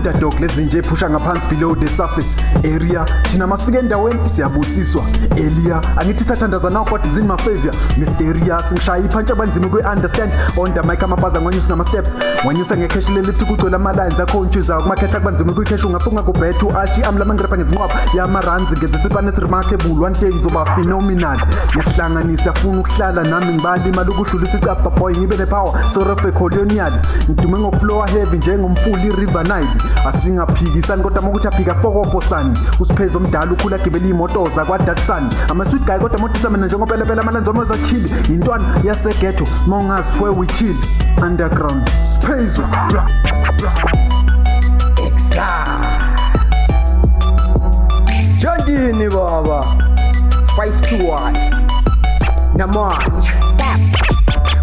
underdog lezi nje ephusha ngaphansi below the surface area thina masifika endaweni siyabusiswa Elia angithi sathandaza nawo kodwa izini my favor mysterious ngishaya iphantsi abanzima kwe-understand on the mic amabaza ngonyusa nama-steps ngonyusa ngecash lelithi kugcwele ama-lines akho untshuzayo kumakhetha kubanzima kwi-cash ungafunga kubhethu ashi amlamangirapha ngezinqwapha yama-runs ngezisipane remarkable one day ngizoba phenomenal ngiyahlanganisa funa ukuhlala nami ngibala imali ukudlulisa icapha boy ngibe nepower sorofe colonial ngidume ngokuflowa heavy njengomfuli i-river nile asingaphikisani kodwa mokuthi aphika fokofosani usiphezo omdala ukhula agibela iy'moto zakwa-Datsun ama-sweet guy kodwa modisa mina njengopelepele amalenzi omazachili yintwana yasegetho mongas where we chill underground space Jandini baba 521 namanje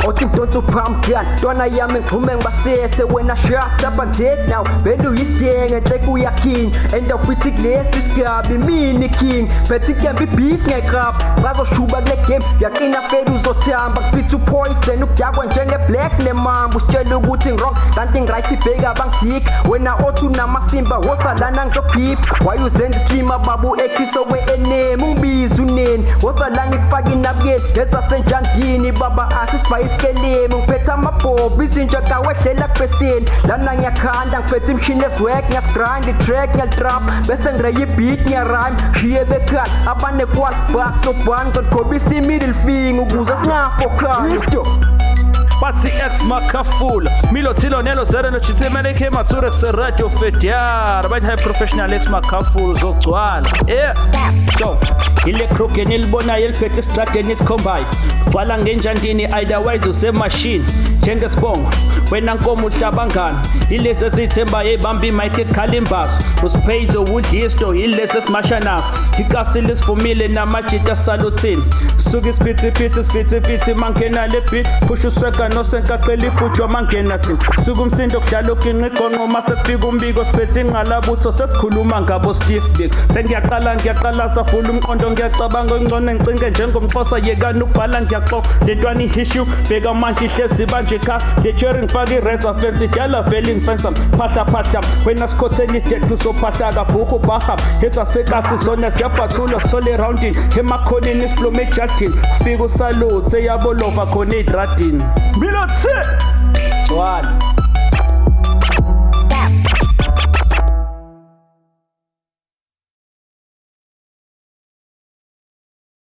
Othi mdonso pumpkin Dwana yami ngixhume ngibasethe wena shut up and dead now Bend uyisitenge enhle kuyaking End up with lesi sigabi mini king Bethi kembi beef ngekrap Sazoshuba kule game yaqina feda uzothamba Kupitha upoison ukudakwa njenge black nemamba Usitshela ukuthi ngirong kanti ngiright ibheka bangijik Wena othi unamasimba wosalana ngizopip Why uzenza islima babu ekhiso we-enemy Ungibiza uneni wosalana ngikufaka inabukeni Ezasenjandini baba asisibayisi Skelemu ngiphethe amabhobhi izinja kawehlela kubheseni lana ngiyakhanda ngiphethe imshini esiwek ngiyasigrand itrack ngiyalitrap bese ngireye ibeat ngiyarhyme shiye bekhala abanekwali basobhani ngikhombisa i-middle finger ukuze singafokali Pasi X Makafula Milo Tilo Nelo Zero no Chitemene ke Matsure se radio fetiar Right high professional X Makafula zogcwala So ile crooked nilibona yeliphethe strategy isikhombayo Bhala ngenjandini otherwise use machine njengesibongo wena nkomo uhlabangana ilezi ezithemba yebamba imic ekhalimbazo usiphayizo udlisto ilezi esimashanazo ikasi lisivumile namajita saluthini suka isiphithiphithi mangena le beat push usweka nosenkaqela ibhujwa mangena thina suka umsindo kudala uginqiqonqo masekufika umbiko siphethe ingqalabutho sesikhuluma ngabo Steve Big ngiyaqala safula umqondo ngiyacabanga ngcono ngicinge njengomxhosa yekani ukubhala ngiyaxoxa lentwana ihishu bheka manje ihlezi banje khasi the cherry ngifaka i-razor fence idala vele ngifensa phatha wena sikhotheni idethu sophahla kabhukho baha ezasekati zona siyabhathula sole roundini emakhoneni isiplome ejardini kufika usalute seyabolova khona ey'tradini Milotse 1